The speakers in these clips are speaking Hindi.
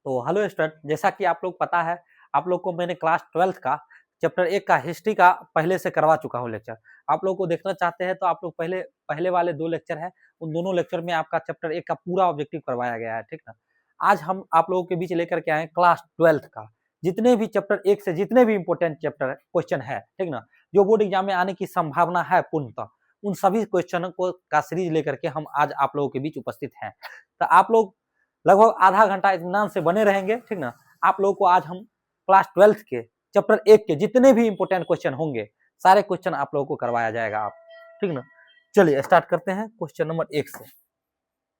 तो हेलो स्टूडेंट, जैसा कि आप लोग पता है, आप लोग को मैंने क्लास 12th का चैप्टर 1 का हिस्ट्री का पहले से करवा चुका हूँ लेक्चर। आप लोग को देखना चाहते हैं तो आप लोग पहले पहले वाले 2 लेक्चर हैं, उन दोनों लेक्चर में आपका चैप्टर 1 का पूरा ऑब्जेक्टिव करवाया गया है, ठीक ना। आज हम आप लोगों के बीच लेकर के आए क्लास 12th का जितने भी चैप्टर 1 से जितने भी इंपॉर्टेंट चैप्टर क्वेश्चन है, ठीक ना, जो बोर्ड एग्जाम में आने की संभावना है पूर्णतः, उन सभी क्वेश्चनों को का सीरीज लेकर के हम आज आप लोगों के बीच उपस्थित हैं। तो आप लोग लगभग आधा घंटा इत्मीनान से बने रहेंगे, ठीक ना। आप लोगों को आज हम क्लास 12th के चैप्टर 1 के जितने भी इंपॉर्टेंट क्वेश्चन होंगे, सारे क्वेश्चन आप लोगों को करवाया जाएगा आप, ठीक ना। चलिए स्टार्ट करते हैं क्वेश्चन नंबर 1 से।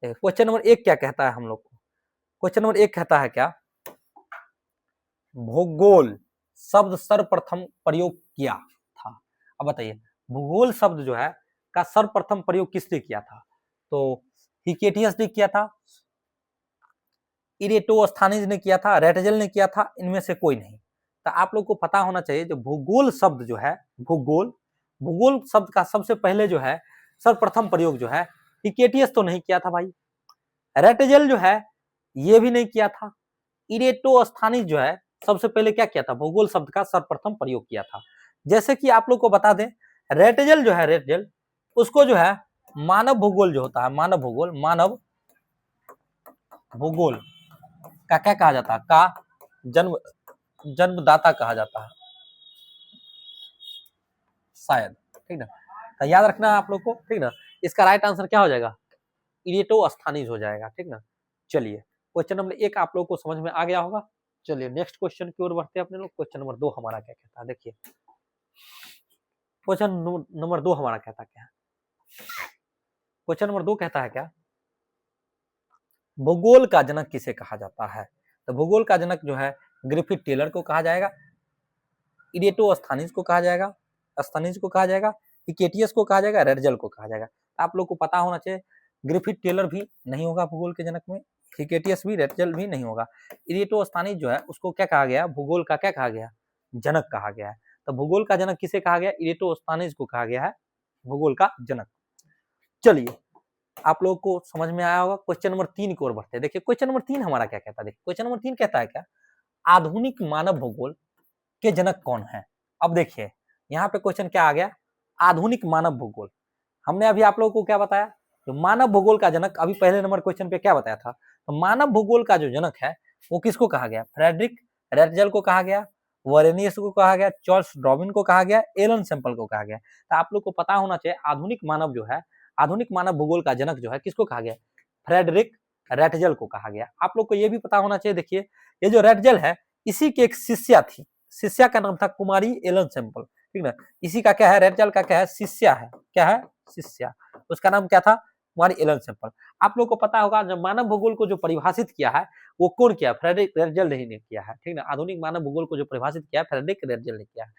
क्वेश्चन नंबर 1 क्या कहता है हम लोग को? क्वेश्चन नंबर 1 कहता है क्या? भूगोल शब्द सर्वप्रथम प्रयोग किया था। अब बताइए, भूगोल शब्द जो है का सर्वप्रथम प्रयोग किसने किया था? तो हिकेटियस ने किया था, इरेटोस्थानीज ने किया था, रेटजल ने किया था, इनमें से कोई नहीं। तो आप लोग को पता होना चाहिए, जो भूगोल शब्द जो है, भूगोल शब्द का सबसे पहले जो है सर्वप्रथम प्रयोग जो है हिकेटियस तो नहीं किया था भाई, रेटजल जो है ये भी नहीं किया था, इरेटोस्थानीज जो है सबसे पहले क्या किया था, भूगोल शब्द का सर्वप्रथम प्रयोग किया था। जैसे कि आप लोग को बता दें, रेटजल जो है, रेटजल उसको जो है मानव भूगोल जो होता है, मानव भूगोल का क्या कहा जाता है, का जन्मदाता कहा जाता है शायद, ठीक ना। तो याद रखना आप लोग को, ठीक ना। इसका राइट आंसर क्या हो जाएगा? इरेटोस्थानीज हो जाएगा, ठीक ना। चलिए क्वेश्चन नंबर 1 आप लोग को समझ में आ गया होगा। चलिए नेक्स्ट क्वेश्चन की ओर बढ़ते हैं अपने लोग। क्वेश्चन नंबर 2 हमारा क्या कहता है, देखिए क्वेश्चन नंबर 2 हमारा कहता क्या है? क्वेश्चन नंबर 2 कहता है क्या? भूगोल का जनक किसे कहा जाता है? तो भूगोल का जनक जो है ग्रिफिथ टेलर को कहा जाएगा, इरेटोस्थानीज को कहा जाएगा, स्थानीज को कहा जाएगा, हिकेटियस को कहा जाएगा, रेटजल को कहा जाएगा। आप लोग को पता होना चाहिए, ग्रिफिथ टेलर भी नहीं होगा भूगोल के जनक में, हिकेटियस भी, रेटजल भी नहीं होगा। इरेटोस्थानीज जो है उसको क्या कहा गया? भूगोल का क्या कहा गया? जनक कहा गया है। तो भूगोल का जनक किसे कहा गया? इरेटोस्थानीज को कहा गया है भूगोल का जनक। चलिए आप लोग को समझ में आया होगा। क्वेश्चन नंबर 3 की ओर बढ़ते हैं। देखिए क्वेश्चन नंबर 3 हमारा क्या कहता है, देखिए क्वेश्चन नंबर 3 कहता है क्या? आधुनिक मानव भूगोल के जनक कौन है? अब देखिए यहाँ पे क्वेश्चन क्या आ गया? आधुनिक मानव भूगोल। हमने अभी आप लोगों को क्या बताया? तो मानव भूगोल का जनक अभी पहले नंबर क्वेश्चन पे क्या बताया था? तो मानव भूगोल का जो जनक है वो किसको कहा गया? फ्रेडरिक रेटजल को कहा गया, वरेनियस को कहा गया, चार्ल्स डार्विन को कहा गया, एलन सैंपल को कहा गया। तो आप लोग को पता होना चाहिए, आधुनिक मानव जो है, आधुनिक मानव भूगोल का जनक जो है किसको कहा गया? फ्रेडरिक रेटजल को कहा गया। आप लोग को ये भी पता होना चाहिए, देखिए ये जो रेटजल है इसी की एक शिष्या थी, शिष्या का नाम था कुमारी एलन सैंपल, ठीक ना। इसी का क्या है? रेटजल का क्या है? शिष्या है। क्या है? शिष्या। उसका नाम क्या था? कुमारी एलन सैंपल। आप लोग को पता होगा, जब मानव भूगोल को जो परिभाषित किया है वो कौन किया? फ्रेडरिक रेटजल ने किया है, ठीक ना। आधुनिक मानव भूगोल को जो परिभाषित किया है फ्रेडरिक रेटजल ने किया है।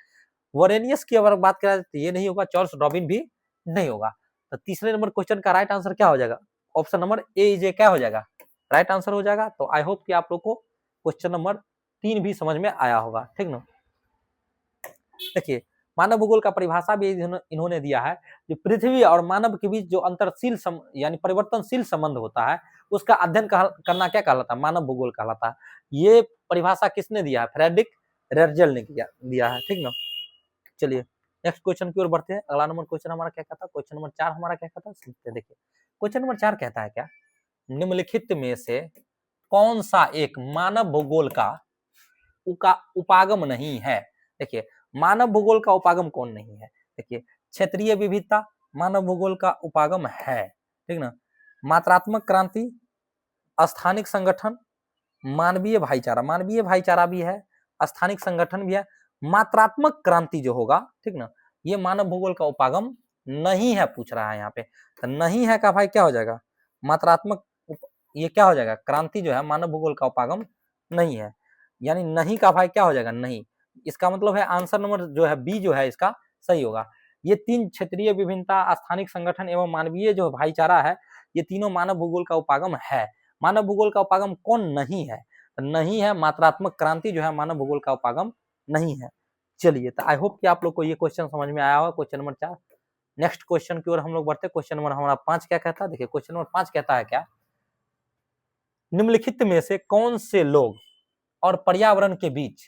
वरेनियस की अगर बात करें तो ये नहीं होगा, चार्ल्स डार्विन भी नहीं होगा। तो तीसरे नंबर क्वेश्चन का राइट आंसर क्या हो जाएगा? Option number A is a क्या हो जाएगा? राइट आंसर हो जाएगा। तो आई होप कि आप लोग को क्वेश्चन नंबर 3 भी समझ में आया होगा, ठीक ना। देखिए मानव भूगोल का परिभाषा भी इन्होंने दिया है, जो पृथ्वी और मानव के बीच जो अंतरशील यानी परिवर्तनशील संबंध होता है उसका अध्ययन करना क्या कहलाता है? मानव भूगोल कहलाता है। ये परिभाषा किसने दिया है? फ्रेडरिक रेटजल ने दिया है, ठीक ना। चलिए नेक्स्ट क्वेश्चन की ओर बढ़ते हैं। अगला नंबर क्वेश्चन हमारा क्या कहता है? क्वेश्चन नंबर 4 हमारा क्या कहता है? देखिए क्वेश्चन नंबर 4 कहता है क्या? निम्नलिखित में से कौन सा एक मानव भूगोल का उपागम नहीं है? देखिए मानव भूगोल का उपागम कौन नहीं है? देखिए क्षेत्रीय विविधता मानव भूगोल का उपागम है, ठीक ना। मात्रात्मक क्रांति, स्थानिक संगठन, मानवीय भाईचारा भी है, स्थानिक संगठन भी है। मात्रात्मक क्रांति जो होगा, ठीक ना, ये मानव भूगोल का उपागम नहीं है, पूछ रहा है यहाँ पे। तो नहीं है का भाई क्या हो जाएगा? मात्रात्मक ये क्या हो जाएगा? क्रांति जो है मानव भूगोल का उपागम नहीं है, यानी नहीं का भाई क्या हो जाएगा? नहीं। इसका मतलब है आंसर नंबर जो है बी जो है इसका सही होगा। ये 3 क्षेत्रीय विभिन्नता, स्थानिक संगठन एवं मानवीय जो भाईचारा है, ये तीनों मानव भूगोल का उपागम है। मानव भूगोल का उपागम कौन नहीं है? नहीं है मात्रात्मक क्रांति जो है मानव भूगोल का उपागम नहीं है। चलिए तो आई होप कि आप लोग को ये क्वेश्चन समझ में आया होगा, क्वेश्चन नंबर 4। नेक्स्ट क्वेश्चन की ओर हम लोग बढ़ते हैं। क्वेश्चन नंबर हमारा 5 क्या कहता है? देखिए क्वेश्चन नंबर 5 कहता है क्या? निम्नलिखित में से कौन से लोग और पर्यावरण के बीच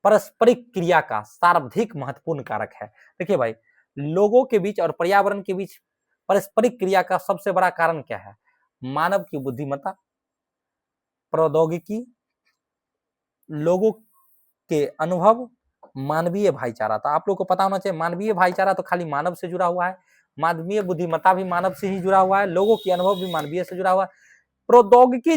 पारस्परिक क्रिया का सर्वाधिक महत्वपूर्ण कारक है? देखिए भाई, लोगों के बीच और पर्यावरण के बीच पारस्परिक क्रिया का सबसे बड़ा कारण क्या है? मानव की बुद्धिमत्ता, प्रौद्योगिकी, लोगों के अनुभव, मानवीय भाईचारा। तो आप लोग को पता होना चाहिए, मानवीय भाईचारा तो खाली मानव से जुड़ा हुआ है, मानवीय बुद्धिमत्ता भी मानव से ही जुड़ा हुआ है, लोगों के अनुभव भी मानवीय से जुड़ा हुआ है। प्रौद्योगिकी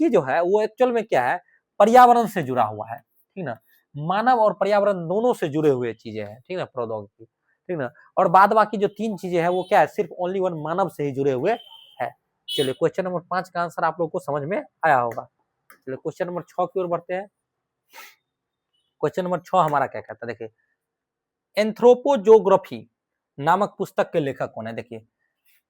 जो है वो एक्चुअल में क्या है? पर्यावरण से जुड़ा हुआ है, ठीक ना। मानव और पर्यावरण दोनों से जुड़े हुए चीजें हैं, ठीक ना, प्रौद्योगिकी, ठीक ना। और बाद बाकी जो 3 चीजें हैं वो क्या है? सिर्फ ओनली वन मानव से ही जुड़े हुए है। चलिए क्वेश्चन नंबर 5 का आंसर आप लोग को समझ में आया होगा। चलिए क्वेश्चन नंबर 6 की ओर बढ़ते हैं। क्वेश्चन नंबर 6 हमारा क्या कहता है? देखिए, एंथ्रोपोजोग्राफी नामक पुस्तक के लेखक कौन है? देखिए,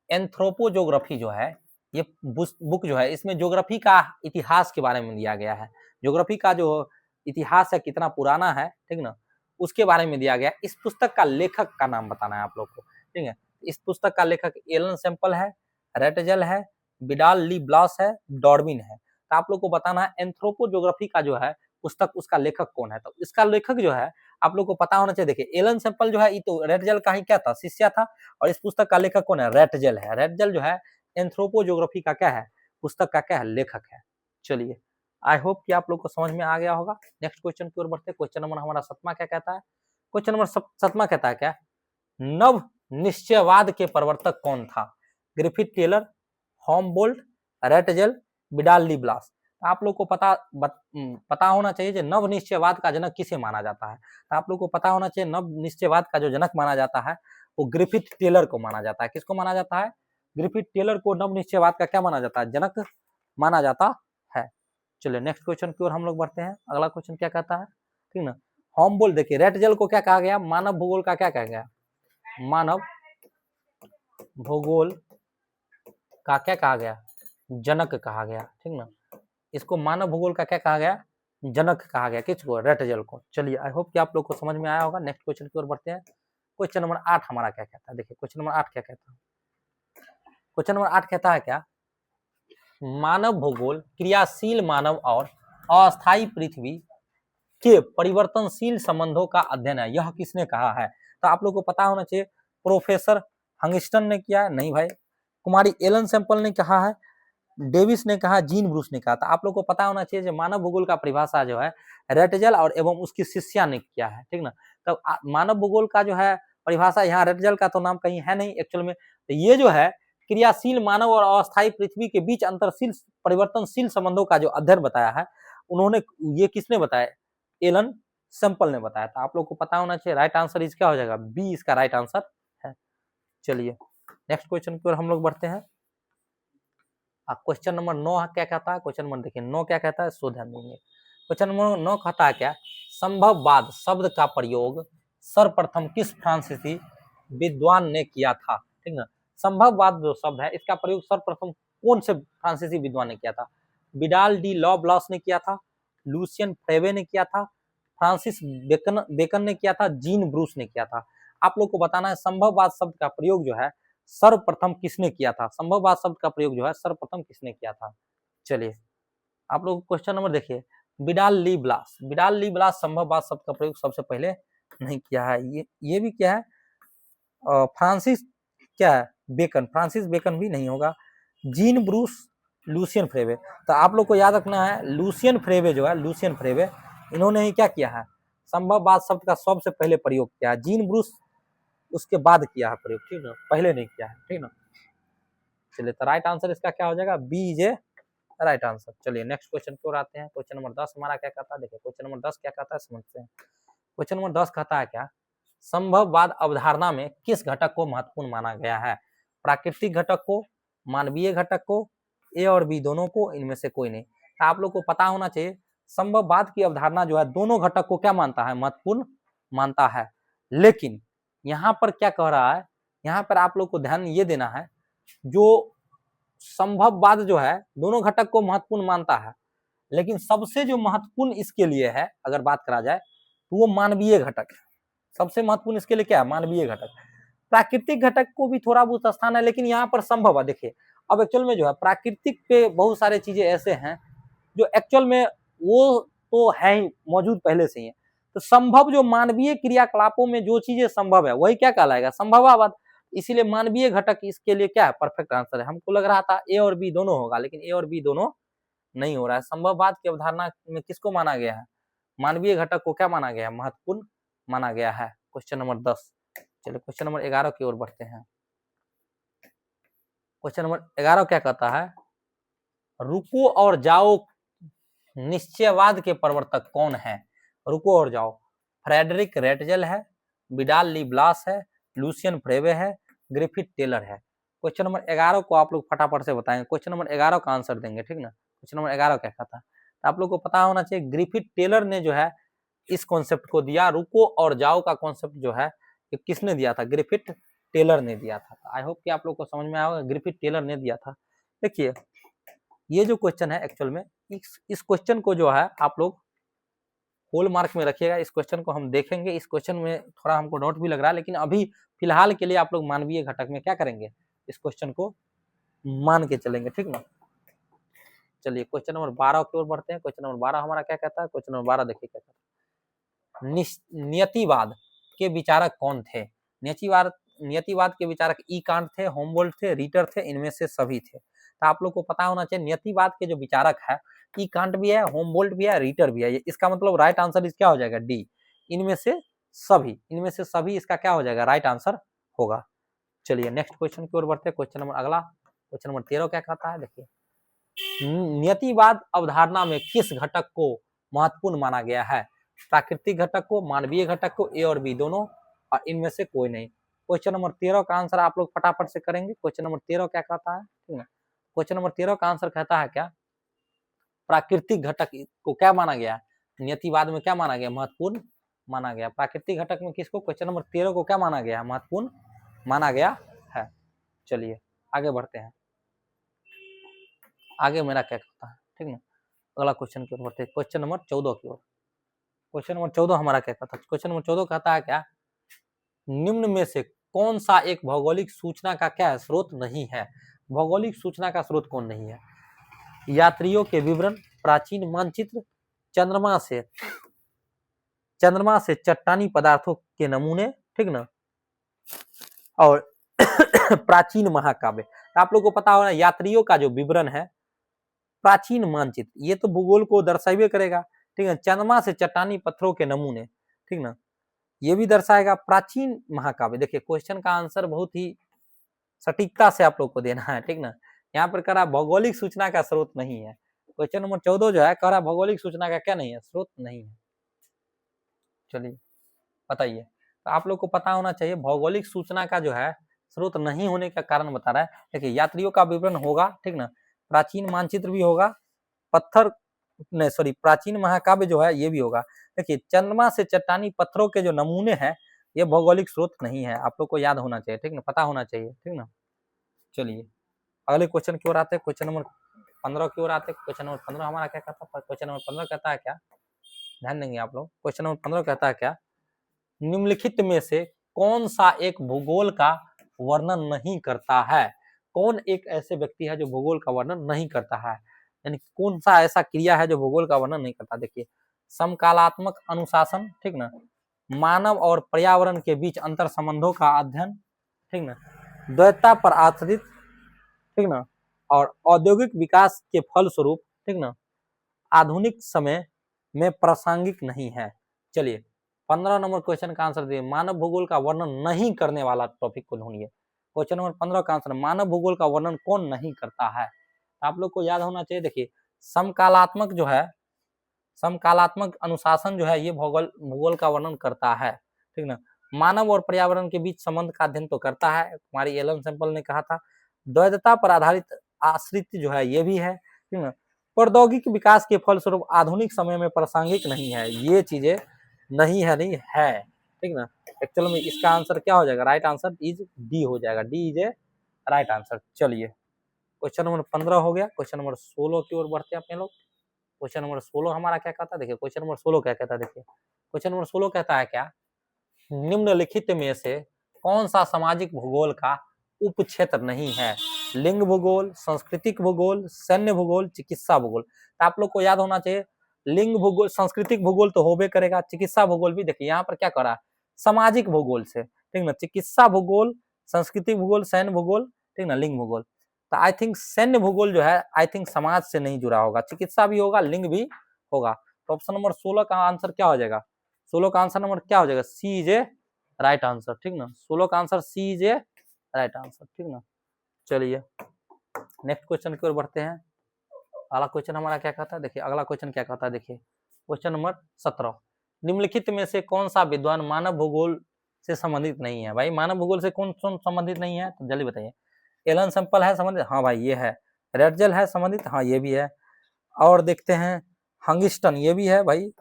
एंथ्रोपोजोग्राफी जो है ये बुक जो है, इसमें ज्योग्राफी का इतिहास के बारे में दिया गया है। ज्योग्राफी का जो इतिहास है, कितना पुराना है, ठीक ना, उसके बारे में दिया गया। इस पुस्तक का लेखक का नाम बताना है आप लोग को, ठीक है। इस पुस्तक का लेखक एलन सैंपल है, रेटजल है, विडाल ली ब्लॉस है, डॉर्विन है। तो आप लोग को बताना है एंथ्रोपोजोग्राफी का जो है पुस्तक, उसका लेखक कौन है। तो इसका लेखक जो है आप लोग को पता होना चाहिए। देखिए, एलन सैंपल जो है ये तो रेटजल का ही क्या था? शिष्य था। और इस पुस्तक का लेखक कौन है? रेटजल है। रेटजल जो है एंथ्रोपोजोग्राफी का क्या है? पुस्तक का क्या है? लेखक है। चलिए, आई होप कि आप लोग को समझ में आ गया होगा। नेक्स्ट क्वेश्चन की ओर बढ़ते हैं। क्वेश्चन नंबर हमारा 7वां क्या कहता है? क्वेश्चन नंबर 7वां कहता है क्या? नव निश्चयवाद के प्रवर्तक कौन था? ग्रिफिथ टेलर, हॉमबोल्ट, रेटजल, विडाल ली ब्लास। आप लोग को पता होना चाहिए कि नव निश्चयवाद का जनक किसे माना जाता है। तो आप लोग को पता होना चाहिए नव निश्चयवाद का जो जनक माना जाता है वो ग्रिफिथ टेलर को माना जाता है। किसको माना जाता है? ग्रिफिथ टेलर को नव निश्चयवाद का क्या माना जाता है? जनक माना जाता है। चलिए नेक्स्ट क्वेश्चन की ओर हम लोग बढ़ते हैं। अगला क्वेश्चन क्या कहता है, ठीक ना। हॉमबोल्ट, देखिए रेटजल को क्या कहा गया? मानव भूगोल का क्या कहा गया? मानव भूगोल का क्या कहा गया? जनक कहा गया, ठीक ना। इसको मानव भूगोल का क्या कहा गया? जनक कहा गया। किसको? रेटजल को। चलिए, आई होप कि आप लोग को समझ में आया होगा। नेक्स्ट क्वेश्चन की ओर बढ़ते हैं। क्वेश्चन नंबर 8 हमारा क्या कहता है? देखिए क्वेश्चन नंबर 8 क्या कहता है? क्वेश्चन नंबर 8 कहता है क्या? मानव भूगोल क्रियाशील मानव और अस्थायी पृथ्वी के परिवर्तनशील संबंधों का अध्ययन है। यह किसने कहा है? तो आप लोग को पता होना चाहिए प्रोफेसर हंगिस्टन ने किया है? नहीं भाई, कुमारी एलन सैंपल ने कहा है, डेविस ने कहा, जीन ब्रूस ने कहा। था आप लोग को पता होना चाहिए मानव भूगोल का परिभाषा जो है रेटजल और एवं उसकी शिष्या ने किया है, ठीक ना। तो मानव भूगोल का जो है परिभाषा, यहाँ रेटजल का तो नाम कहीं है नहीं एक्चुअल में। तो ये जो है क्रियाशील मानव और अस्थायी पृथ्वी के बीच अंतरशील परिवर्तनशील संबंधों का जो अध्ययन बताया है, उन्होंने, ये किसने बताया? एलन सैंपल ने बताया था। आप लोग को पता होना चाहिए। राइट आंसर इस क्या हो जाएगा? बी इसका राइट आंसर है। चलिए नेक्स्ट क्वेश्चन की ओर हम लोग बढ़ते हैं। क्वेश्चन नंबर 9 क्या कहता है? क्वेश्चन नंबर देखिए 9 क्या कहता है, सो ध्यान देंगे। क्वेश्चन नंबर 9 कहता है क्या? संभववाद शब्द का प्रयोग सर्वप्रथम किस फ्रांसीसी विद्वान ने किया था? ठीक ना। संभववाद जो शब्द है इसका प्रयोग सर्वप्रथम कौन से फ्रांसीसी विद्वान ने किया था? विडाल डी लॉ ब्लॉस ने किया था, लूसियन फ्रेवे ने किया था, फ्रांसिस बेकन ने किया था, जीन ब्रूस ने किया था। आप लोग को बताना है संभववाद शब्द का प्रयोग जो है सर्वप्रथम किसने किया था? संभववाद शब्द का प्रयोग जो है सर्वप्रथम किसने किया था? चलिए आप लोग क्वेश्चन नंबर देखिए, विडाल ली ब्लास। विडाल ली ब्लास संभववाद शब्द का प्रयोग सबसे पहले नहीं किया है। ये भी क्या है? फ्रांसिस क्या है? बेकन। फ्रांसिस बेकन भी नहीं होगा। Jean Brunhes, Lucien Febvre. तो आप लोग को याद रखना है लूसियन फ्रेवे जो है, लूसियन फ्रेवे, इन्होंने ही क्या किया है? संभववाद शब्द का सबसे पहले प्रयोग किया है। जीन ब्रूस उसके बाद किया है प्रयोग, ठीक ना, पहले नहीं किया है, ठीक ना। चलिए तो राइट आंसर इसका क्या हो जाएगा? B is a right answer. चलिए नेक्स्ट क्वेश्चन की ओर आते हैं। क्वेश्चन नंबर 10 हमारा क्या कहता है? देखिए क्वेश्चन नंबर 10 क्या कहता है समझते हैं। क्वेश्चन नंबर 10 कहता है क्या? संभववाद अवधारणा में किस घटक को महत्वपूर्ण माना गया है? प्राकृतिक घटक को, मानवीय घटक को, ए और बी दोनों को, इनमें से कोई नहीं। तो आप लोग को पता होना चाहिए संभववाद की अवधारणा जो है दोनों घटक को क्या मानता है? महत्वपूर्ण मानता है। लेकिन यहाँ पर क्या कह रहा है? यहाँ पर आप लोग को ध्यान ये देना है, जो संभववाद जो है दोनों घटक को महत्वपूर्ण मानता है, लेकिन सबसे जो महत्वपूर्ण इसके लिए है अगर बात करा जाए तो वो मानवीय घटक है। सबसे महत्वपूर्ण इसके लिए क्या है? मानवीय घटक। प्राकृतिक घटक को भी थोड़ा बहुत स्थान है, लेकिन यहाँ पर संभव है। देखिए अब एक्चुअल में जो है प्राकृतिक पे बहुत सारे चीजें ऐसे हैं जो एक्चुअल में वो तो है ही मौजूद पहले से ही है। तो संभव जो मानवीय क्रियाकलापों में जो चीजें संभव है वही क्या कहलाएगा, संभवाबाद। इसीलिए मानवीय घटक इसके लिए क्या है, परफेक्ट आंसर है। हमको लग रहा था ए और बी दोनों होगा, लेकिन ए और बी दोनों नहीं हो रहा है। संभववाद की अवधारणा में किसको माना गया है, मानवीय घटक को क्या माना गया है, महत्वपूर्ण माना गया है। Question number 10। चलिए क्वेश्चन नंबर 11 की ओर बढ़ते हैं। क्वेश्चन नंबर 11 क्या कहता है, रुको और जाओ निश्चयवाद के प्रवर्तक कौन है। रुको और जाओ, फ्रेडरिक रेटजेल है, विडाल ली ब्लास है, लूसियन फ्रेवे है, ग्रिफिथ टेलर है। क्वेश्चन नंबर 11 को आप लोग फटाफट से बताएंगे। क्वेश्चन नंबर 11 का आंसर देंगे, ठीक ना। क्वेश्चन नंबर 11 क्या कहता है, तो आप लोग को पता होना चाहिए ग्रिफिथ टेलर ने जो है इस कॉन्सेप्ट को दिया। रुको और जाओ का कॉन्सेप्ट जो है किसने दिया था, ग्रिफिथ टेलर ने दिया था। आई होप कि आप लोग को समझ में आया होगा, ग्रिफिथ टेलर ने दिया था। देखिए ये जो क्वेश्चन है एक्चुअल में इस क्वेश्चन को जो है आप लोग होल मार्क में रखिएगा। इस क्वेश्चन को हम देखेंगे। इस क्वेश्चन में थोड़ा हमको डाउट भी लग रहा है, लेकिन अभी फिलहाल के लिए आप लोग मानवीय घटक में क्या करेंगे, इस क्वेश्चन को मान के चलेंगे, ठीक ना। चलिए क्वेश्चन नंबर 12 की ओर बढ़ते हैं। क्वेश्चन नंबर 12 हमारा क्या कहता है, क्वेश्चन नंबर 12 देखिए क्या कहता है, नियतिवाद के विचारक कौन थे। नियतिवाद के विचारक ई कांट थे, होमबोल्ट थे, रीटर थे, इनमें से सभी थे। तो आप लोग को पता होना चाहिए नियतिवाद के जो विचारक है ई कांट भी है, होमबोल्ट भी है, रीटर भी है। इसका मतलब राइट आंसर इस क्या हो जाएगा, डी, इनमें से सभी इसका क्या हो जाएगा, राइट आंसर होगा। चलिए नेक्स्ट क्वेश्चन की ओर बढ़ते हैं। क्वेश्चन नंबर अगला, क्वेश्चन नंबर 13 क्या कहता है, देखिए नियतिवाद अवधारणा में किस घटक को महत्वपूर्ण माना गया है, प्राकृतिक घटक को, मानवीय घटक को, ए और बी दोनों, और इनमें से कोई नहीं। क्वेश्चन नंबर 13 का आंसर आप लोग फटाफट से करेंगे। क्वेश्चन नंबर 13 क्या कहता है, ठीक है। क्वेश्चन नंबर 13 का आंसर कहता है क्या, प्राकृतिक घटक को क्या माना गया, नियतिवाद में क्या माना गया, महत्वपूर्ण माना गया। प्राकृतिक घटक में किसको, क्वेश्चन नंबर 13 को क्या माना गया, महत्वपूर्ण माना गया है। चलिए आगे बढ़ते हैं। आगे मेरा क्या कहता है, ठीक ना। अगला क्वेश्चन की ओर बढ़ते हैं, क्वेश्चन नंबर 14 की ओर। क्वेश्चन नंबर 14 हमारा क्या कहता है, क्वेश्चन नंबर 14 कहता है क्या, निम्न में से कौन सा एक भौगोलिक सूचना का क्या है, स्रोत नहीं है। भौगोलिक सूचना का स्रोत कौन नहीं है, यात्रियों के विवरण, प्राचीन मानचित्र, चंद्रमा से चट्टानी पदार्थों के नमूने, ठीक ना, और प्राचीन महाकाव्य। आप लोग को पता होगा यात्रियों का जो विवरण है, प्राचीन मानचित्र, ये तो भूगोल को दर्शाइए करेगा, ठीक है। चंद्रमा से चट्टानी पत्थरों के नमूने, ठीक ना, ये भी दर्शाएगा। प्राचीन महाकाव्य, देखिए क्वेश्चन का आंसर बहुत ही सटीकता से आप लोग को देना है, ठीक ना। यहाँ पर कह रहा भौगोलिक सूचना का स्रोत नहीं है। क्वेश्चन नंबर 14 जो है कह रहा भौगोलिक सूचना का क्या नहीं है, स्रोत नहीं है। चलिए बताइए, तो आप लोग को पता होना चाहिए भौगोलिक सूचना का जो है स्रोत नहीं होने का कारण बता रहा है। देखिए यात्रियों का विवरण होगा, ठीक ना, प्राचीन मानचित्र भी होगा, प्राचीन महाकाव्य जो है ये भी होगा। देखिए चंद्रमा से चट्टानी पत्थरों के जो नमूने हैं ये भौगोलिक स्रोत नहीं है, आप लोग को याद होना चाहिए, ठीक ना, पता होना चाहिए, ठीक ना। चलिए अगले क्वेश्चन की ओर आते हैं। क्वेश्चन नंबर 15 की ओर आते हैं। क्वेश्चन नंबर 15 हमारा क्या कहता है, क्वेश्चन नंबर 15 कहता है क्या, ध्यान देंगे आप लोग। क्वेश्चन नंबर 15 कहता है क्या, निम्नलिखित में से कौन सा एक भूगोल का वर्णन नहीं करता है। कौन एक ऐसे व्यक्ति है जो भूगोल का वर्णन नहीं करता है, यानी कौन सा ऐसा क्रिया है जो भूगोल का वर्णन नहीं करता। देखिए समकालात्मक अनुशासन, ठीक ना, मानव और पर्यावरण के बीच अंतर संबंधों का अध्ययन, ठीक ना, द्वैतता पर आश्रित, ठीक ना, और औद्योगिक विकास के फलस्वरूप, ठीक ना, आधुनिक समय में प्रासंगिक नहीं है। चलिए 15 नंबर क्वेश्चन का आंसर दिए, मानव भूगोल का वर्णन नहीं करने वाला टॉपिक को ढूंढिए। क्वेश्चन नंबर 15 का आंसर, मानव भूगोल का वर्णन कौन नहीं करता है। आप लोग को याद होना चाहिए। देखिए समकालात्मक जो है, समकालात्मक अनुशासन जो है ये भूगोल का वर्णन करता है, ठीक ना। मानव और पर्यावरण के बीच संबंध का अध्ययन तो करता है, हमारी एलन सैंपल ने कहा था। द्वैतता पर आधारित आश्रित जो है ये भी है, ठीक ना। प्रौद्योगिक विकास के फलस्वरूप आधुनिक समय में प्रासंगिक नहीं है, ये चीजें नहीं है, ठीक ना। एक्चुअल में इसका आंसर क्या हो जाएगा, राइट आंसर इज डी हो जाएगा, D is a right answer. चलिए क्वेश्चन नंबर 15 हो गया। क्वेश्चन नंबर 16 की ओर बढ़ते हैं अपने लोग। क्वेश्चन नंबर 16 हमारा क्या कहता है, देखिए क्वेश्चन नंबर 16 क्या कहता है, देखिए क्वेश्चन नंबर 16 कहता है क्या, निम्नलिखित में से कौन सा सामाजिक भूगोल का उप क्षेत्र नहीं है। लिंग भूगोल, सांस्कृतिक भूगोल, सैन्य भूगोल, चिकित्सा भूगोल। तो आप लोग को याद होना चाहिए लिंग भूगोल, सांस्कृतिक भूगोल तो होबे करेगा, चिकित्सा भूगोल भी। देखिए यहाँ पर क्या कर रहा है, सामाजिक भूगोल से, ठीक ना, चिकित्सा भूगोल, सांस्कृतिक भूगोल, सैन्य भूगोल, ठीक ना, लिंग भूगोल। तो आई थिंक सैन्य भूगोल जो है आई थिंक समाज से नहीं जुड़ा होगा, चिकित्सा भी होगा, लिंग भी होगा। तो ऑप्शन नंबर 16 का आंसर क्या हो जाएगा, 16 का आंसर नंबर क्या हो जाएगा, C is a right answer, ठीक ना, 16 का answer C is a right answer, ठीक ना। चलिए नेक्स्ट क्वेश्चन की ओर बढ़ते हैं। अगला क्वेश्चन हमारा क्या कहता है, देखिए अगला क्वेश्चन क्या कहता है, देखिए क्वेश्चन नंबर 17, निम्नलिखित में से कौन सा विद्वान मानव भूगोल से संबंधित नहीं है। भाई मानव भूगोल से कौन कौन संबंधित नहीं है, तो जल्दी बताइए। एलन सैंपल है संबंधित, हाँ भाई ये है। रेडजेल है संबंधित, हाँ ये भी है। और देखते हैं हंगिस्टन, ये भी है भाई।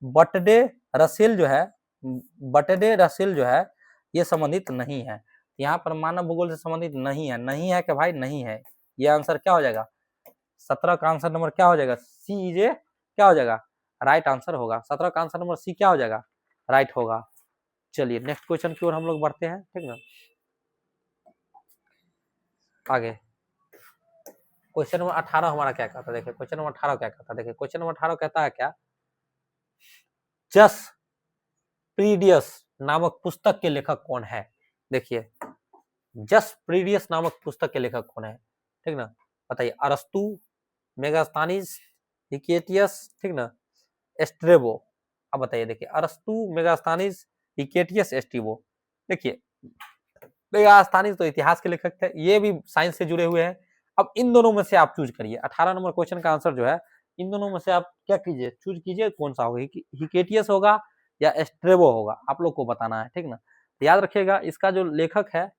बटडे रसेल जो है, बटडे रसेल जो है ये संबंधित नहीं है। यहाँ पर मानव भूगोल से संबंधित नहीं है, नहीं है कि भाई नहीं है। ये आंसर क्या हो जाएगा, 17 का आंसर नंबर क्या हो जाएगा, सी इज ए क्या हो जाएगा, राइट आंसर होगा। 17 का आंसर नंबर सी क्या हो जाएगा, राइट होगा। चलिए नेक्स्ट क्वेश्चन की ओर हम लोग बढ़ते हैं, ठीक ना। आगे क्वेश्चन नंबर 18 हमारा क्या कहता है, देखिए क्वेश्चन नंबर 18 क्या कहता है, देखिए क्वेश्चन नंबर 18 कहता है क्या, जस प्रीडियस नामक पुस्तक के लेखक कौन है। देखिए जस प्रीडियस नामक पुस्तक के लेखक कौन है, ठीक ना, बताइए। अरस्तु, मेगास्थनीज, हिकेटियस, ठीक ना, एस्ट्रेबो। अब बताइए, देखिए अरस्तु, मेगास्थनीज, हिकेटियस, एस्ट्रेबो। देखिए मेगास्थनीज तो इतिहास के लेखक थे, ये भी साइंस से जुड़े हुए हैं। अब इन दोनों में से आप चूज करिए, 18 नंबर क्वेश्चन का आंसर जो है इन दोनों में से आप क्या कीजिए, चूज कीजिए कौन सा होगा, हिकेटियस होगा या एस्ट्रेबो होगा, आप लोग को बताना है, ठीक ना। याद रखिएगा इसका जो लेखक है,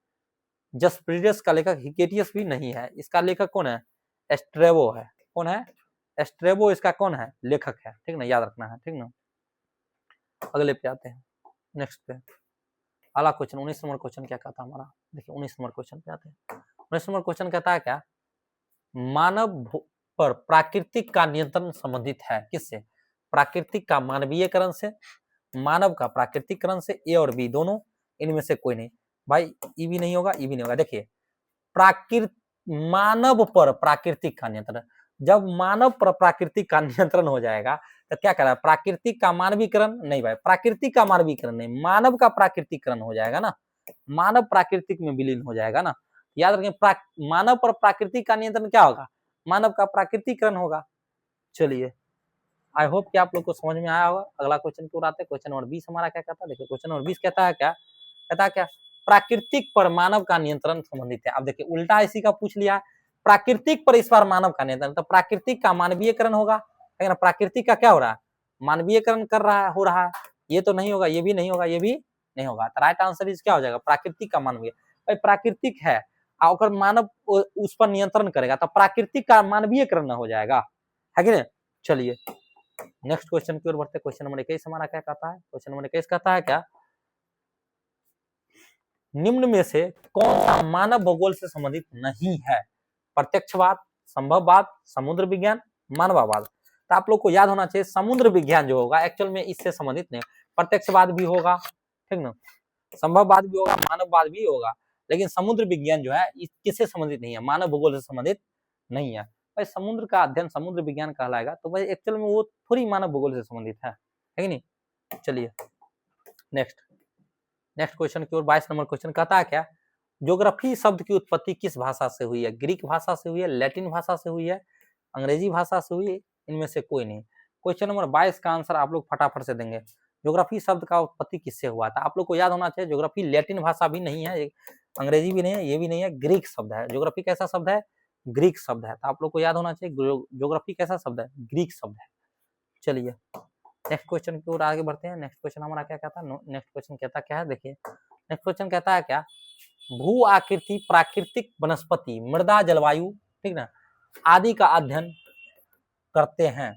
जसप्रीडियस का लेखक हिकेटियस भी नहीं है, इसका लेखक कौन है, एस्ट्रेबो है। कौन है, एस्ट्रेबो इसका कौन है, लेखक है, ठीक ना, याद रखना है, ठीक ना। अगले पे आते हैं, नेक्स्ट पे अगला क्वेश्चन 19 नंबर क्वेश्चन क्या कहता है हमारा, देखिए 19 नंबर क्वेश्चन पे आते हैं। 19 नंबर क्वेश्चन कहता है क्या, मानव पर प्राकृतिक का नियंत्रण संबंधित है किससे, प्राकृतिक का मानवीयकरण से, मानव का प्राकृतिकरण से, ए और बी दोनों, इनमें से कोई नहीं। भाई ई भी नहीं होगा, ई भी नहीं होगा। देखिए प्राकृत मानव पर प्राकृतिक का नियंत्रण, जब मानव पर प्राकृतिक का नियंत्रण हो जाएगा तो क्या कह रहा है, प्राकृतिक का मानवीकरण नहीं भाई, प्राकृतिक का मानवीकरण नहीं, मानव का प्राकृतिकरण हो जाएगा ना, मानव प्राकृतिक में विलीन हो जाएगा ना। याद रखें मानव पर प्राकृतिक का नियंत्रण क्या होगा, मानव का प्राकृतिकरण होगा। चलिए आई होप कि आप लोग को समझ में आया होगा। अगला क्वेश्चन की ओर आते हैं, क्वेश्चन नंबर 20 हमारा क्या कहता है, देखिए क्वेश्चन नंबर 20 कहता है क्या, कहता है क्या, प्राकृतिक पर मानव का नियंत्रण संबंधित है। अब देखिए उल्टा इसी का पूछ लिया, प्राकृतिक पर इस बार मानव का नियंत्रण, तो प्राकृतिक का मानवीयकरण होगा, लेकिन प्राकृतिक का क्या हो रहा है, मानवीयकरण कर रहा है, हो रहा है। ये तो नहीं होगा, ये भी नहीं होगा, ये भी नहीं होगा। तो राइट आंसर इज क्या हो जाएगा, प्राकृतिक का मानवीय। भाई प्राकृतिक है और मानव उस पर नियंत्रण करेगा तो प्राकृतिक का मानवीयकरण हो जाएगा, है कि नहीं। चलिए नेक्स्ट क्वेश्चन की ओर बढ़ते, क्वेश्चन नंबर 21 हमारा क्या कहता है, क्वेश्चन नंबर 21 कहता है क्या, निम्न में से कौन सा मानव भूगोल से संबंधित नहीं है, प्रत्यक्षवाद, संभववाद, समुद्र विज्ञान, मानववाद। तो आप लोग को याद होना चाहिए समुद्र विज्ञान जो होगा एक्चुअल में इससे संबंधित नहीं, प्रत्यक्षवाद भी होगा, ठीक ना, संभववाद भी होगा, मानववाद भी होगा, लेकिन समुद्र विज्ञान जो है किससे संबंधित नहीं है, मानव भूगोल से संबंधित नहीं है। भाई समुद्र का अध्ययन समुद्र विज्ञान कहलाएगा, तो भाई एक्चुअल में वो थोड़ी मानव भूगोल से संबंधित है कि नहीं। चलिए नेक्स्ट क्वेश्चन की ओर 22 नंबर क्वेश्चन कहता है क्या, ज्योग्राफी शब्द की उत्पत्ति किस भाषा से हुई है, ग्रीक भाषा से हुई है, लैटिन भाषा से हुई है, अंग्रेजी भाषा से हुई है, इनमें से कोई नहीं। क्वेश्चन नंबर 22 का आंसर आप लोग फटाफट से देंगे, ज्योग्राफी शब्द का उत्पत्ति किससे हुआ था। आप लोग को याद होना चाहिए ज्योग्राफी लैटिन भाषा भी नहीं है, अंग्रेजी भी नहीं है, ये भी नहीं है, ग्रीक शब्द है। ज्योग्राफी कैसा शब्द है, ग्रीक शब्द है। तो आप लोग को याद होना चाहिए ज्योग्राफी कैसा शब्द है, ग्रीक शब्द है। चलिए नेक्स्ट क्वेश्चन की ओर आगे बढ़ते हैं। नेक्स्ट क्वेश्चन हमारा क्या कहता है, नेक्स्ट क्वेश्चन कहता क्या है, देखिए नेक्स्ट क्वेश्चन कहता है क्या, भू आकृति प्राकृतिक वनस्पति मृदा जलवायु, ठीक ना, आदि का अध्ययन करते हैं।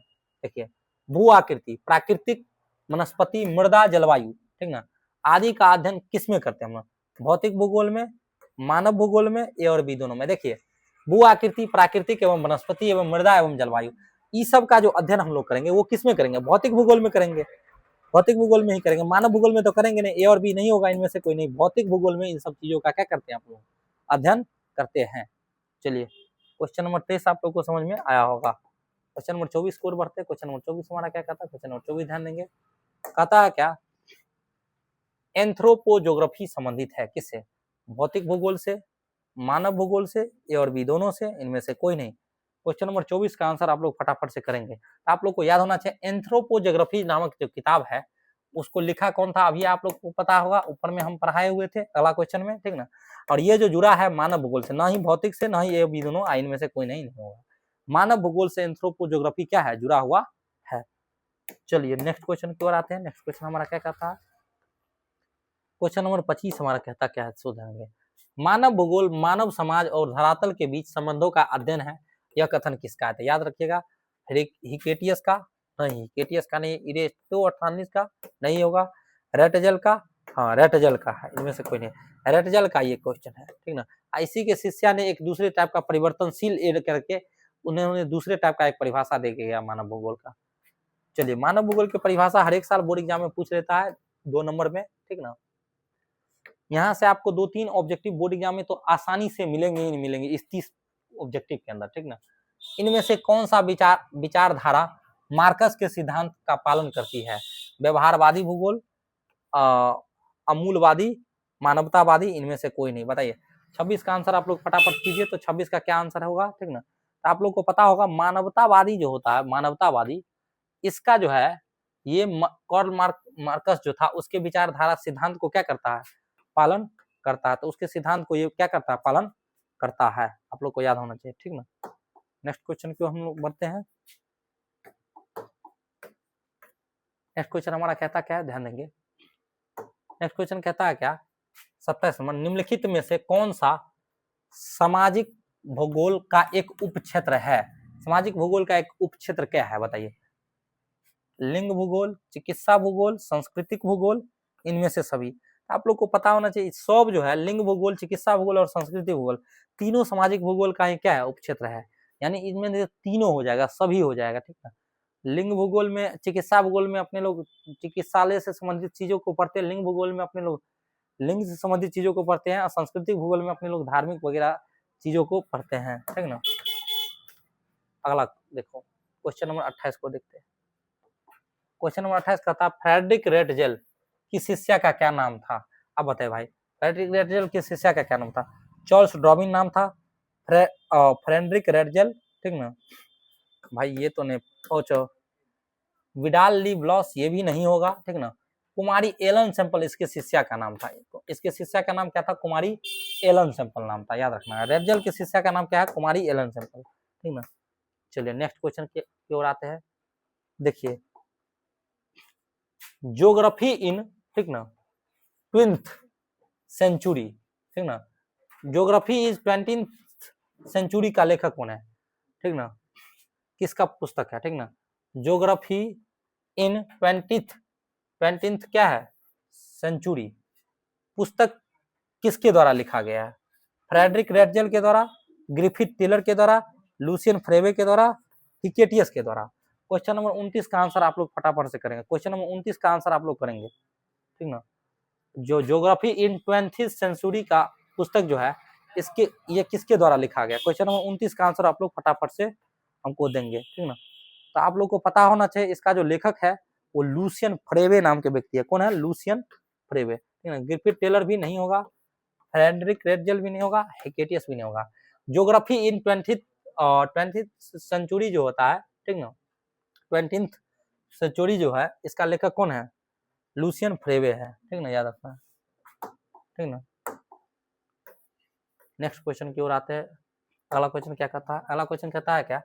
देखिए भू आकृति प्राकृतिक वनस्पति मृदा जलवायु, ठीक ना, आदि का अध्ययन किसमें करते हैं हम, भौतिक भूगोल में, मानव भूगोल में, ए और बी दोनों में। देखिए भू आकृति प्राकृतिक एवं वनस्पति एवं मृदा एवं जलवायु, इस सब का जो अध्ययन हम लोग करेंगे वो किस में करेंगे, भौतिक भूगोल में करेंगे, भौतिक भूगोल में ही करेंगे, मानव भूगोल में तो करेंगे नहीं, ए और बी नहीं होगा, इनमें से कोई नहीं। भौतिक भूगोल में इन सब चीजों का क्या करते हैं आप लोग, अध्ययन करते हैं। चलिए क्वेश्चन नंबर 23 आप लोग को समझ में आया होगा। क्वेश्चन नंबर 24 की ओर बढ़ते हैं। क्वेश्चन नंबर 24 हमारा क्या कहता है, क्वेश्चन नंबर 24 ध्यान देंगे, कहता है क्या, एंथ्रोपोजोग्राफी संबंधित है किससे, भौतिक भूगोल से, मानव भूगोल से, ए और बी दोनों से, इनमें से कोई नहीं। क्वेश्चन नंबर 24 का आंसर आप लोग फटाफट से करेंगे। आप लोग को याद होना चाहिए एंथ्रोपोजोग्राफी नामक जो किताब है उसको लिखा कौन था, अभी आप लोग को पता होगा, ऊपर में हम पढ़ाए हुए थे अगला क्वेश्चन में, ठीक ना। और ये जो जुड़ा है मानव भूगोल से, ना ही भौतिक से, ना ही ए बी दोनों, इनमें से कोई नहीं होगा। मानव भूगोल से एंथ्रोपोजोग्राफी क्या है, जुड़ा हुआ है। चलिए नेक्स्ट क्वेश्चन की ओर आते हैं। नेक्स्ट क्वेश्चन हमारा क्या कहता है, क्वेश्चन नंबर 25 हमारा कहता क्या है, सुधारेंगे। मानव भूगोल मानव समाज और धरातल के बीच संबंधों का अध्ययन है, यह कथन किसका है, याद रखिएगा। हिकेटियस का नहीं, हिकेटियस का नहीं, इरेस्टोस्थानीज का नहीं होगा, रेटजल का, हाँ रेटजल का है, इनमें से कोई नहीं, रेटजल का ये क्वेश्चन है, ठीक ना। इसी के शिष्या ने एक दूसरे टाइप का परिवर्तनशील एड करके उन्हें दूसरे टाइप का एक परिभाषा दे के गया मानव भूगोल का। चलिए मानव भूगोल की परिभाषा हर एक साल बोर्ड एग्जाम में पूछ लेता है 2 नंबर में, ठीक ना। यहाँ से आपको 2-3 ऑब्जेक्टिव बोर्ड एग्जाम में तो आसानी से मिलेंगे ही नहीं मिलेंगे इस 30 ऑब्जेक्टिव के अंदर, ठीक ना। इनमें से कौन सा विचारधारा मार्कस के सिद्धांत का पालन करती है, व्यवहारवादी भूगोल, अमूलवादी, मानवतावादी, इनमें से कोई नहीं। बताइए 26 का आंसर आप लोग फटाफट कीजिए, तो 26 का क्या आंसर होगा, ठीक ना। तो आप लोग को पता होगा मानवतावादी जो होता है, मानवतावादी, इसका जो है ये कार्ल मार्कस जो था उसके विचारधारा सिद्धांत को क्या करता है, पालन करता है। तो उसके सिद्धांत को ये क्या करता है, पालन करता है, आप लोग को याद होना चाहिए, ठीक ना। नेक्स्ट क्वेश्चन की हम लोग बढ़ते हैं। नेक्स्ट क्वेश्चन हमारा कहता क्या है, ध्यान देंगे। नेक्स्ट क्वेश्चन कहता है क्या, 27 नंबर, निम्नलिखित में से कौन सा सामाजिक भूगोल का एक उपक्षेत्र है, सामाजिक भूगोल का एक उपक्षेत्र क्या है, बताइए। लिंग भूगोल, चिकित्सा भूगोल, सांस्कृतिक भूगोल, इनमें से सभी। आप लोग को पता होना चाहिए सब जो है लिंग भूगोल, चिकित्सा भूगोल और सांस्कृतिक भूगोल तीनों सामाजिक भूगोल का ही क्या है, उपक्षेत्र है। यानी इनमें तीनों हो जाएगा, सभी हो जाएगा, ठीक है। लिंग भूगोल में, चिकित्सा भूगोल में अपने लोग चिकित्सालय से संबंधित चीजों को पढ़ते हैं, लिंग भूगोल में अपने लोग लिंग से संबंधित चीजों को पढ़ते हैं, और सांस्कृतिक भूगोल में अपने लोग धार्मिक वगैरह चीजों को पढ़ते हैं, ठीक ना। अगला देखो क्वेश्चन नंबर 28 को देखते हैं। क्वेश्चन नंबर 28 का था फ्रेडरिक रेटजेल की शिष्या का क्या नाम था। अब बताए भाई, फ्रेडरिक रेटजेल की शिष्या का क्या नाम था, चार्ल्स डार्विन नाम था, फ्रेडरिक रेटजेल, ठीक ना। भाई ये तो नहीं सोचो, विडाल ली ब्लॉस ये भी नहीं होगा, ठीक ना। कुमारी एलन सैंपल इसके शिष्या का नाम था, इसके शिष्या का नाम क्या था, कुमारी एलन सैंपल नाम था, याद रखना है। रेटजेल के शिष्या का नाम क्या है, कुमारी एलन सैंपल, ठीक ना। चलिए नेक्स्ट क्वेश्चन की ओर आते हैं। देखिए ज्योग्राफी इन, ठीक ना, 20th सेंचुरी, ठीक ना। ज्योग्राफी इज 20th सेंचुरी का लेखक कौन है, ठीक ना, किसका पुस्तक है, ठीक ना। ज्योग्राफी इन 20th क्या है, सेंचुरी, पुस्तक किसके द्वारा लिखा गया है, फ्रेडरिक रेटजेल के द्वारा, ग्रिफिथ टेलर के द्वारा, लुसियन फ्रेवे के द्वारा, हिकेटियस के द्वारा। क्वेश्चन नंबर 29 का आंसर आप लोग फटाफट से करेंगे। क्वेश्चन नंबर 29 का आंसर आप लोग करेंगे, ठीक ना। जो ज्योग्राफी इन 20th सेंचुरी का पुस्तक जो है इसके ये किसके द्वारा लिखा गया, क्वेश्चन नंबर 29 का आंसर आप लोग फटाफट से हमको देंगे, ठीक ना। तो आप लोग को पता होना चाहिए इसका जो लेखक है वो लुसियन फ्रेवे नाम के व्यक्ति है। कौन है, लुसियन फ्रेवे, ठीक ना। ग्रिफिथ टेलर भी नहीं होगा, फ्रेडरिक रेटजेल भी नहीं होगा, हिकेटियस भी नहीं होगा। ज्योग्राफी इन 20th सेंचुरी जो होता है, ठीक ना, 20th सेंचुरी जो है इसका लेखक कौन है, लुसियन फ्रेवे है, ठीक ना, याद रखना, ठीक ना। नेक्स्ट क्वेश्चन की ओर आते हैं। अगला क्वेश्चन क्या कहता है, अगला क्वेश्चन कहता है क्या,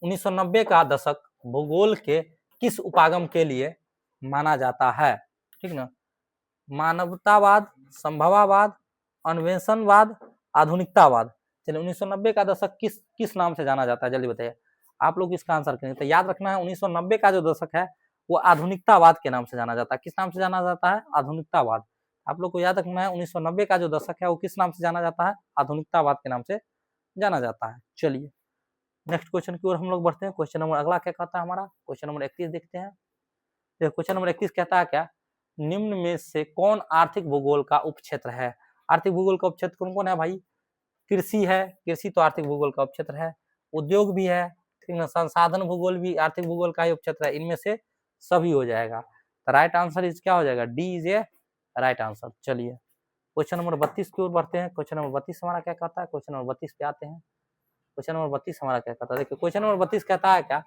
1990 का दशक भूगोल के किस उपागम के लिए माना जाता है, ठीक ना। मानवतावाद, संभवावाद, अन्वेषणवाद, आधुनिकतावाद। चलिए 1990 का दशक किस नाम से जाना जाता है, जल्दी बताइए। आप लोग इसका आंसर करेंगे तो याद रखना है 1990 का जो दशक है वो आधुनिकतावाद के नाम से जाना जाता है। किस नाम से जाना जाता है, आधुनिकतावाद। आप लोग को याद रखना है 1990 का जो दशक है वो किस नाम से जाना जाता है, आधुनिकतावाद के नाम से जाना जाता है। चलिए नेक्स्ट क्वेश्चन की ओर हम लोग बढ़ते हैं। क्वेश्चन नंबर अगला क्या कहता है हमारा, क्वेश्चन नंबर 31 देखते हैं। क्वेश्चन नंबर 31 कहता है क्या, निम्न में से कौन आर्थिक भूगोल का उपक्षेत्र है। आर्थिक भूगोल का उपक्षेत्र कौन कौन है भाई, कृषि है, कृषि तो आर्थिक भूगोल का उपक्षेत्र है। उद्योग भी है, ठीक ना, संसाधन भूगोल भी आर्थिक भूगोल का ही उपक्षेत्र है। इनमें से सभी हो जाएगा। तो राइट आंसर इज क्या हो जाएगा, D is a right answer. चलिए क्वेश्चन नंबर 32 की ओर बढ़ते हैं। क्वेश्चन नंबर 32 हमारा क्या कहता है, क्वेश्चन नंबर 32 पे आते हैं। क्वेश्चन नंबर 32 हमारा क्या कहता है, देखिए क्वेश्चन नंबर 32 कहता है क्या,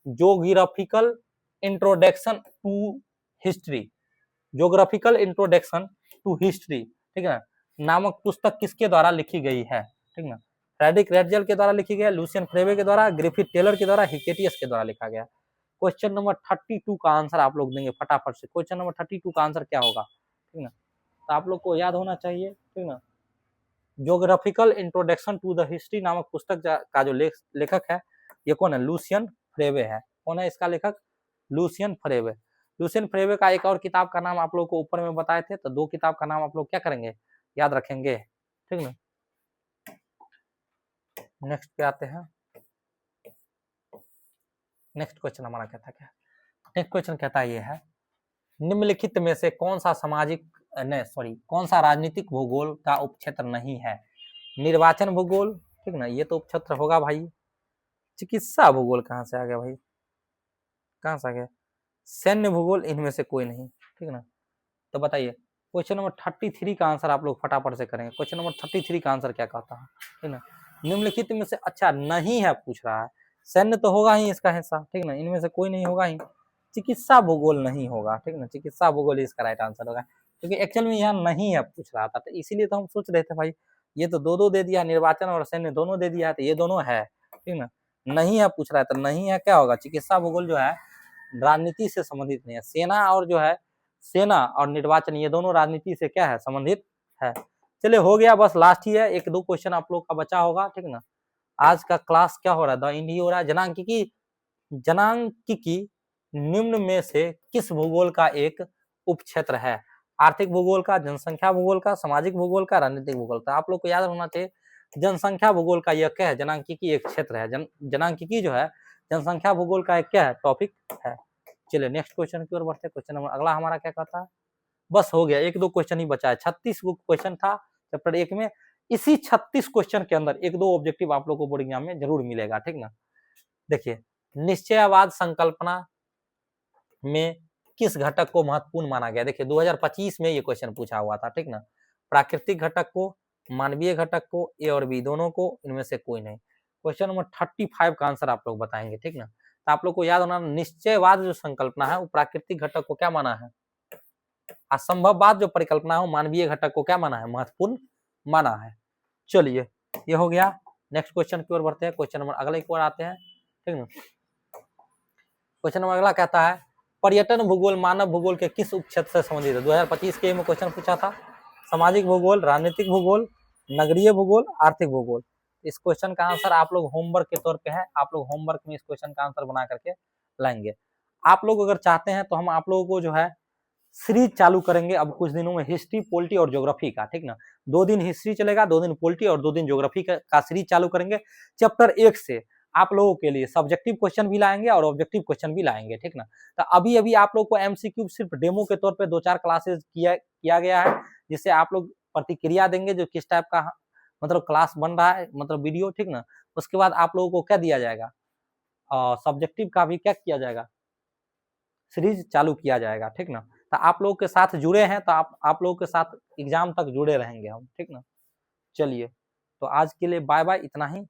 geographical introduction to history, geographical introduction to history, ठीक है, नामक पुस्तक किसके द्वारा लिखी गई है, ठीक ना, फ्रेडरिक रेडजल के द्वारा लिखी गई है, लुसियन फ्रेवे के द्वारा, ग्रिफिथ टेलर के द्वारा, हिकेटियस के द्वारा लिखा गया। क्वेश्चन नंबर 32 का आंसर आप लोग देंगे फटाफट से। क्वेश्चन नंबर 32 का आंसर क्या होगा, ठीक ना, तो आप लोग को याद होना चाहिए, ठीक ना, geographical introduction to the history नामक पुस्तक का जो लेखक है ये कौन है, लुसियन फ्रेवे है। कौन है इसका लेखक, लुसियन फ्रेवे। लुसियन फ्रेवे का एक और किताब का नाम आप लोग को ऊपर में बताए थे, तो 2 किताब का नाम आप लोग क्या करेंगे, याद रखेंगे, ठीक ना। नेक्स्ट पे आते हैं। नेक्स्ट क्वेश्चन हमारा कहता क्या, नेक्स्ट क्वेश्चन कहता ये है, निम्नलिखित में से कौन सा कौन सा राजनीतिक भूगोल का उपक्षेत्र नहीं है, निर्वाचन भूगोल, ठीक ना, ये तो उपक्षेत्र होगा भाई। चिकित्सा भूगोल कहाँ से आ गया भाई, कहाँ से आ गया, सैन्य भूगोल, इनमें से कोई नहीं, ठीक ना। तो बताइए क्वेश्चन नंबर 33 का आंसर आप लोग फटाफट से करेंगे। क्वेश्चन नंबर 33 का आंसर क्या कहता है, ठीक ना, निम्नलिखित में से अच्छा नहीं है पूछ रहा है, सैन्य तो होगा ही इसका हिस्सा, ठीक ना, इनमें से कोई नहीं होगा ही, चिकित्सा भूगोल नहीं होगा, ठीक ना, चिकित्सा भूगोल इसका राइट आंसर होगा, क्योंकि एक्चुअल में यहाँ नहीं है पूछ रहा था, तो इसीलिए तो हम सोच रहे थे भाई ये तो दो दे दिया, निर्वाचन और सैन्य दोनों दे दिया, तो ये दोनों है, ठीक ना, नहीं है पूछ रहा है, तो नहीं है क्या होगा, चिकित्सा भूगोल जो है राजनीति से संबंधित नहीं है। सेना और जो है, सेना और निर्वाचन ये दोनों राजनीति से क्या है, संबंधित है। चलिए हो गया, बस लास्ट ही है, 1-2 क्वेश्चन आप लोग का बचा होगा, ठीक ना। आज का क्लास क्या हो रहा है, द इंडी हो रहा है। जनांकिकी निम्न में से किस भूगोल का एक उपक्षेत्र है, आर्थिक भूगोल का, जनसंख्या भूगोल का, सामाजिक भूगोल का, राजनीतिक भूगोल का। आप लोग को याद होना चाहिए जनसंख्या भूगोल का यह क्या है, जनांकिकी एक क्षेत्र है, जनांकिकी जो है जनसंख्या भूगोल का एक क्या है, टॉपिक है। चलिए नेक्स्ट क्वेश्चन की ओर बढ़ते हैं। क्वेश्चन नंबर अगला हमारा क्या कहता है, बस हो गया, 1-2 क्वेश्चन ही बचा है, 36 क्वेश्चन था चैप्टर 1 में। इसी 36 क्वेश्चन के अंदर 1-2 ऑब्जेक्टिव आप लोग को बोर्ड एग्जाम में जरूर मिलेगा, ठीक ना। देखिए निश्चयवाद संकल्पना में किस घटक को महत्वपूर्ण माना गया, देखिए 2025 में ये क्वेश्चन पूछा हुआ था, ठीक ना, प्राकृतिक घटक को, मानवीय घटक को, ए और बी दोनों को, इनमें से कोई नहीं। क्वेश्चन नंबर 35 का आंसर आप लोग बताएंगे, ठीक ना। तो आप लोग को याद होना, निश्चयवाद जो संकल्पना है वो प्राकृतिक घटक को क्या माना है, असंभववाद जो परिकल्पना है वो मानवीय घटक को क्या माना है, महत्वपूर्ण माना है। चलिए ये हो गया, नेक्स्ट क्वेश्चन की ओर बढ़ते हैं। क्वेश्चन नंबर अगले की ओर आते हैं, ठीक ना। क्वेश्चन नंबर अगला कहता है, पर्यटन भूगोल मानव भूगोल के किस उपक्षेत्र से संबंधित है। 2025 के में क्वेश्चन पूछा था, सामाजिक भूगोल, राजनीतिक भूगोल, नगरीय भूगोल, आर्थिक भूगोल। इस क्वेश्चन का आंसर आप लोग होमवर्क के तौर पे है, आप लोग होमवर्क में इस क्वेश्चन का आंसर बना करके लाएंगे। आप लोग अगर चाहते हैं तो हम आप लोगों को जो है सीरीज चालू करेंगे अब कुछ दिनों में, हिस्ट्री, पॉलिटी और ज्योग्राफी का, ठीक ना। 2 दिन हिस्ट्री चलेगा, 2 दिन पॉलिटी और 2 दिन ज्योग्राफी का सीरीज चालू करेंगे। चैप्टर 1 से आप लोगों के लिए सब्जेक्टिव क्वेश्चन भी लाएंगे और ऑब्जेक्टिव क्वेश्चन भी लाएंगे, ठीक ना। तो अभी आप लोग को एमसीक्यू सिर्फ डेमो के तौर पे 2-4 क्लासेस किया गया है, जिससे आप लोग प्रतिक्रिया देंगे जो किस टाइप का मतलब क्लास बन रहा है, मतलब वीडियो, ठीक ना। उसके बाद आप लोगों को क्या दिया जाएगा, सब्जेक्टिव का भी क्या किया जाएगा, सीरीज चालू किया जाएगा, ठीक ना। तो आप लोगों के साथ जुड़े हैं तो आप लोगों के साथ एग्जाम तक जुड़े रहेंगे हम, ठीक ना। चलिए तो आज के लिए बाय बाय, इतना ही।